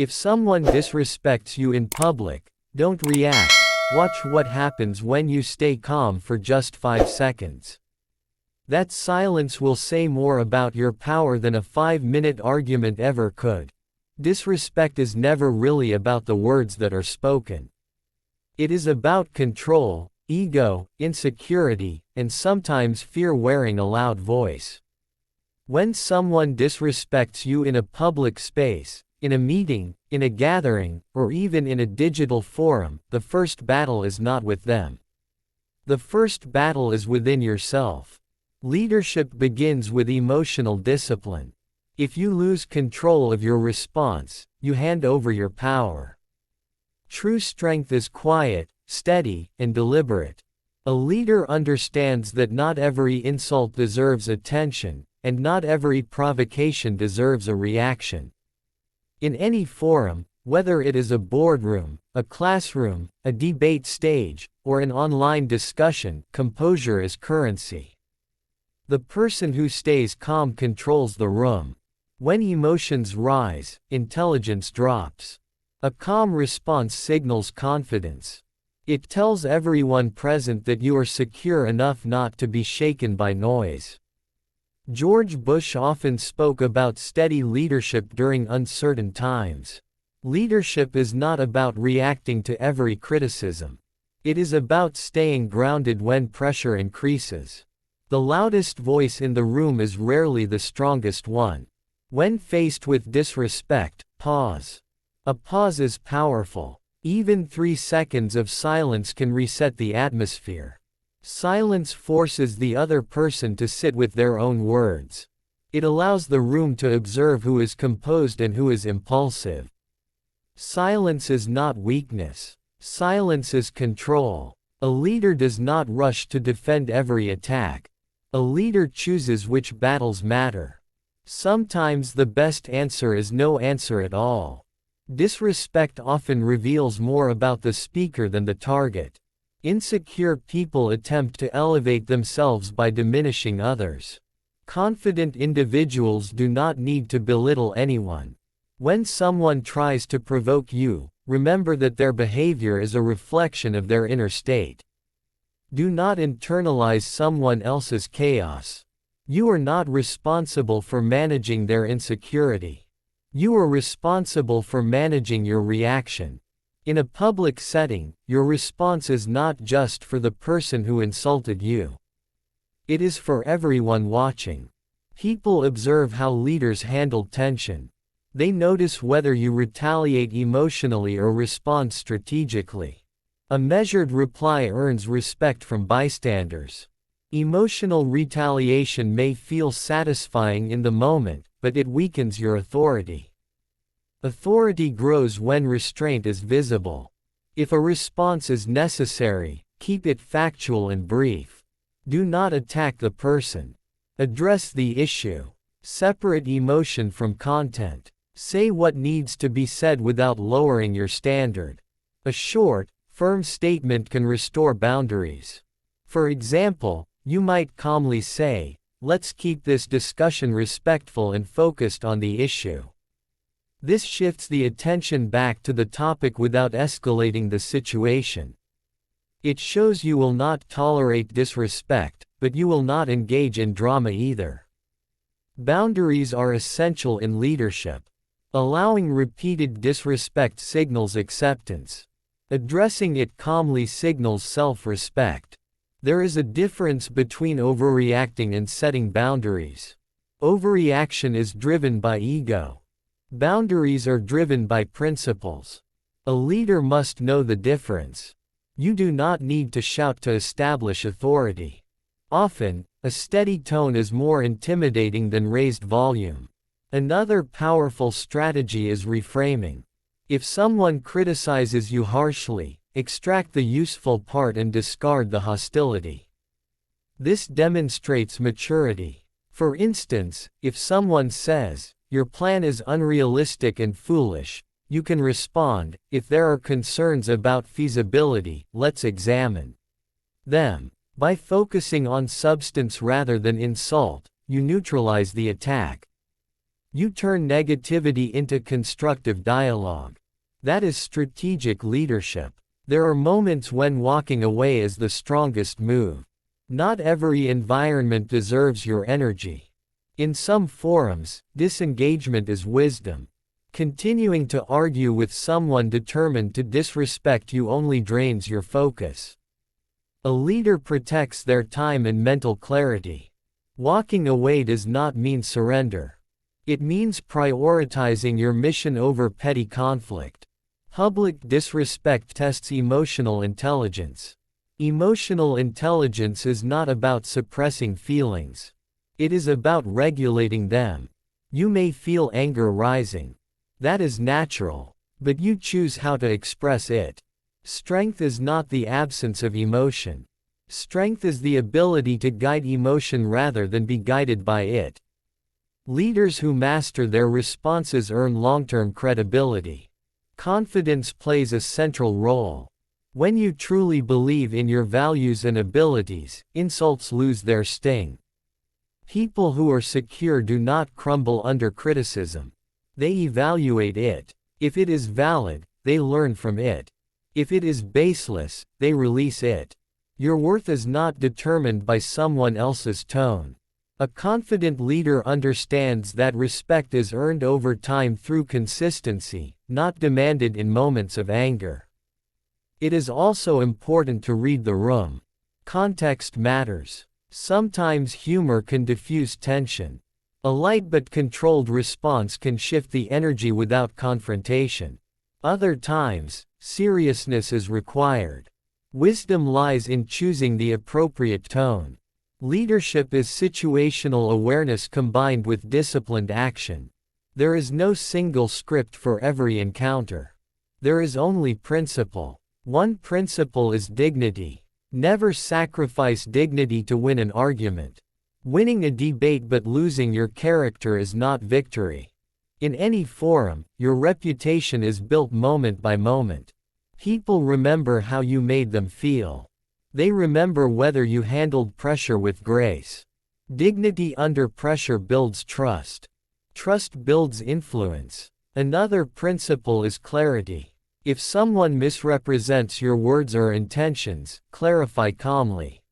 If someone disrespects you in public, don't react. Watch what happens when you stay calm for just 5 seconds. That silence will say more about your power than a 5-minute argument ever could. Disrespect is never really about the words that are spoken. It is about control, ego, insecurity, and sometimes fear wearing a loud voice. When someone disrespects you in a public space, in a meeting, in a gathering, or even in a digital forum, the first battle is not with them. The first battle is within yourself. Leadership begins with emotional discipline. If you lose control of your response, you hand over your power. True strength is quiet, steady, and deliberate. A leader understands that not every insult deserves attention, and not every provocation deserves a reaction. In any forum, whether it is a boardroom, a classroom, a debate stage, or an online discussion, composure is currency. The person who stays calm controls the room. When emotions rise, intelligence drops. A calm response signals confidence. It tells everyone present that you are secure enough not to be shaken by noise. George Bush often spoke about steady leadership during uncertain times. Leadership is not about reacting to every criticism. It is about staying grounded when pressure increases. The loudest voice in the room is rarely the strongest one. When faced with disrespect, pause. A pause is powerful. Even 3 seconds of silence can reset the atmosphere. Silence forces the other person to sit with their own words. It allows the room to observe who is composed and who is impulsive. Silence is not weakness. Silence is control. A leader does not rush to defend every attack. A leader chooses which battles matter. Sometimes the best answer is no answer at all. Disrespect often reveals more about the speaker than the target. Insecure people attempt to elevate themselves by diminishing others. Confident individuals do not need to belittle anyone. When someone tries to provoke you, remember that their behavior is a reflection of their inner state. Do not internalize someone else's chaos. You are not responsible for managing their insecurity. You are responsible for managing your reaction. In a public setting, your response is not just for the person who insulted you. It is for everyone watching. People observe how leaders handle tension. They notice whether you retaliate emotionally or respond strategically. A measured reply earns respect from bystanders. Emotional retaliation may feel satisfying in the moment, but it weakens your authority. Authority grows when restraint is visible. If a response is necessary, keep it factual and brief. Do not attack the person. Address the issue. Separate emotion from content. Say what needs to be said without lowering your standard. A short, firm statement can restore boundaries. For example, you might calmly say, "Let's keep this discussion respectful and focused on the issue." This shifts the attention back to the topic without escalating the situation. It shows you will not tolerate disrespect, but you will not engage in drama either. Boundaries are essential in leadership. Allowing repeated disrespect signals acceptance. Addressing it calmly signals self-respect. There is a difference between overreacting and setting boundaries. Overreaction is driven by ego. Boundaries are driven by principles. A leader must know the difference. You do not need to shout to establish authority. Often, a steady tone is more intimidating than raised volume. Another powerful strategy is reframing. If someone criticizes you harshly, extract the useful part and discard the hostility. This demonstrates maturity. For instance, if someone says, "Your plan is unrealistic and foolish," you can respond, "If there are concerns about feasibility, let's examine them." By focusing on substance rather than insult, you neutralize the attack. You turn negativity into constructive dialogue. That is strategic leadership. There are moments when walking away is the strongest move. Not every environment deserves your energy. In some forums, disengagement is wisdom. Continuing to argue with someone determined to disrespect you only drains your focus. A leader protects their time and mental clarity. Walking away does not mean surrender. It means prioritizing your mission over petty conflict. Public disrespect tests emotional intelligence. Emotional intelligence is not about suppressing feelings. It is about regulating them. You may feel anger rising. That is natural, but you choose how to express it. Strength is not the absence of emotion. Strength is the ability to guide emotion rather than be guided by it. Leaders who master their responses earn long-term credibility. Confidence plays a central role. When you truly believe in your values and abilities, insults lose their sting. People who are secure do not crumble under criticism. They evaluate it. If it is valid, they learn from it. If it is baseless, they release it. Your worth is not determined by someone else's tone. A confident leader understands that respect is earned over time through consistency, not demanded in moments of anger. It is also important to read the room. Context matters. Sometimes humor can diffuse tension. A light but controlled response can shift the energy without confrontation. Other times, seriousness is required. Wisdom lies in choosing the appropriate tone. Leadership is situational awareness combined with disciplined action. There is no single script for every encounter. There is only principle. One principle is dignity. Never sacrifice dignity to win an argument. Winning a debate but losing your character is not victory. In any forum, your reputation is built moment by moment. People remember how you made them feel. They remember whether you handled pressure with grace. Dignity under pressure builds trust. Trust builds influence. Another principle is clarity. If someone misrepresents your words or intentions, clarify calmly.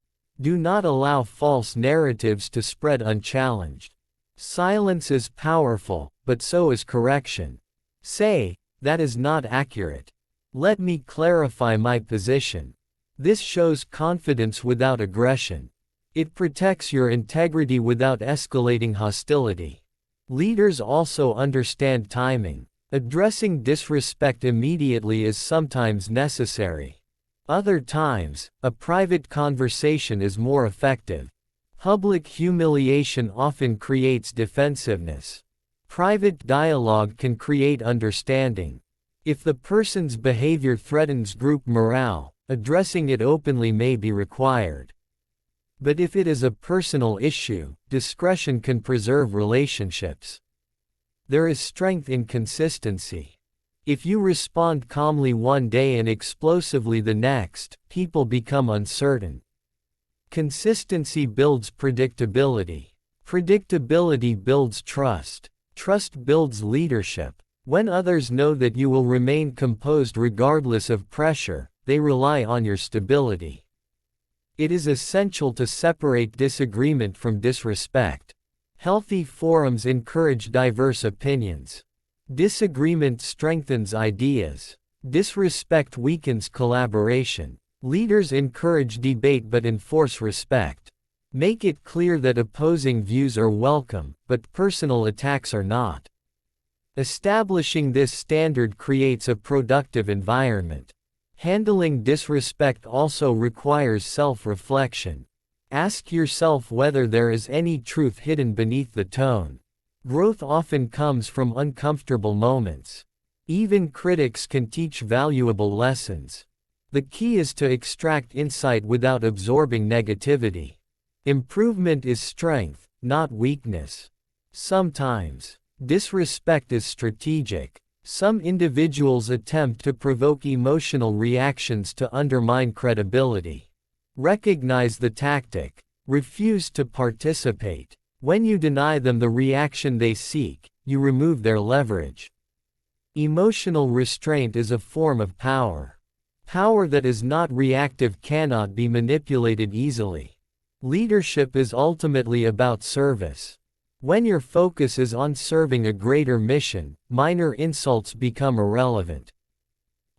Do not allow false narratives to spread unchallenged. Silence is powerful, but so is correction. Say, "That is not accurate. Let me clarify my position." This shows confidence without aggression. It protects your integrity without escalating hostility. Leaders also understand timing. Addressing disrespect immediately is sometimes necessary. Other times, a private conversation is more effective. Public humiliation often creates defensiveness. Private dialogue can create understanding. If the person's behavior threatens group morale, addressing it openly may be required. But if it is a personal issue, discretion can preserve relationships. There is strength in consistency. If you respond calmly one day and explosively the next, people become uncertain. Consistency builds predictability. Predictability builds trust. Trust builds leadership. When others know that you will remain composed regardless of pressure, they rely on your stability. It is essential to separate disagreement from disrespect. Healthy forums encourage diverse opinions. Disagreement strengthens ideas. Disrespect weakens collaboration. Leaders encourage debate but enforce respect. Make it clear that opposing views are welcome, but personal attacks are not. Establishing this standard creates a productive environment. Handling disrespect also requires self-reflection. Ask yourself whether there is any truth hidden beneath the tone. Growth often comes from uncomfortable moments. Even critics can teach valuable lessons. The key is to extract insight without absorbing negativity. Improvement is strength, not weakness. Sometimes, disrespect is strategic. Some individuals attempt to provoke emotional reactions to undermine credibility. Recognize the tactic. Refuse to participate. When you deny them the reaction they seek, you remove their leverage. Emotional restraint is a form of power. Power that is not reactive cannot be manipulated easily. Leadership is ultimately about service. When your focus is on serving a greater mission, minor insults become irrelevant.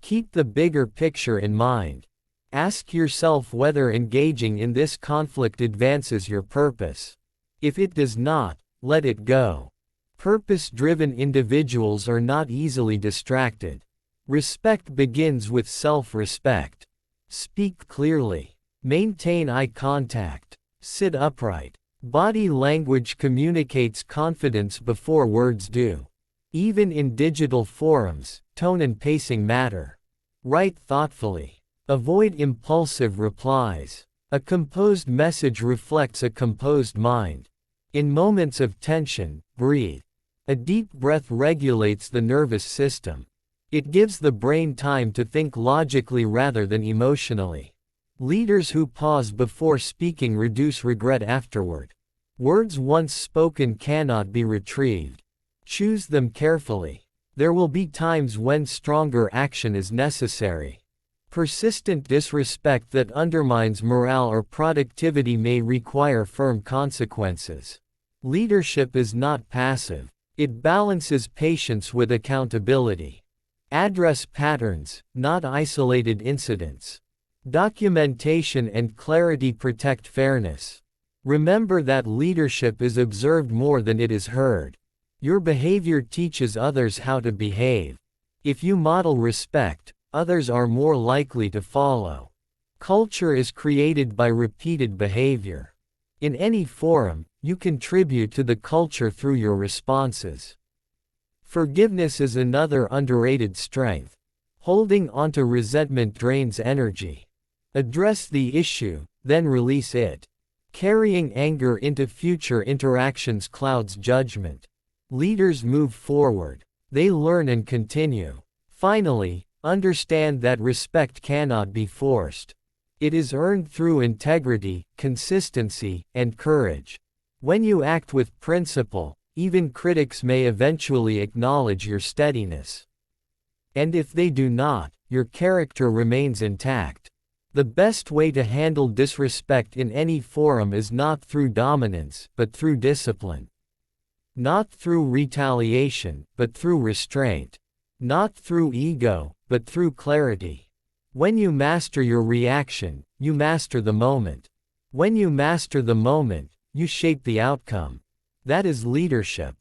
Keep the bigger picture in mind. Ask yourself whether engaging in this conflict advances your purpose. If it does not, let it go. Purpose-driven individuals are not easily distracted. Respect begins with self-respect. Speak clearly. Maintain eye contact. Sit upright. Body language communicates confidence before words do. Even in digital forums, tone and pacing matter. Write thoughtfully. Avoid impulsive replies. A composed message reflects a composed mind. In moments of tension, breathe. A deep breath regulates the nervous system. It gives the brain time to think logically rather than emotionally. Leaders who pause before speaking reduce regret afterward. Words once spoken cannot be retrieved. Choose them carefully. There will be times when stronger action is necessary. Persistent disrespect that undermines morale or productivity may require firm consequences. Leadership is not passive. It balances patience with accountability. Address patterns, not isolated incidents. Documentation and clarity protect fairness. Remember that leadership is observed more than it is heard. Your behavior teaches others how to behave. If you model respect, others are more likely to follow. Culture is created by repeated behavior. In any forum, you contribute to the culture through your responses. Forgiveness is another underrated strength. Holding onto resentment drains energy. Address the issue, then release it. Carrying anger into future interactions clouds judgment. Leaders move forward. They learn and continue. Finally, understand that respect cannot be forced. It is earned through integrity, consistency, and courage. When you act with principle, even critics may eventually acknowledge your steadiness. And if they do not, your character remains intact. The best way to handle disrespect in any forum is not through dominance, but through discipline. Not through retaliation, but through restraint. Not through ego, but through clarity. When you master your reaction, you master the moment. When you master the moment, you shape the outcome. That is leadership.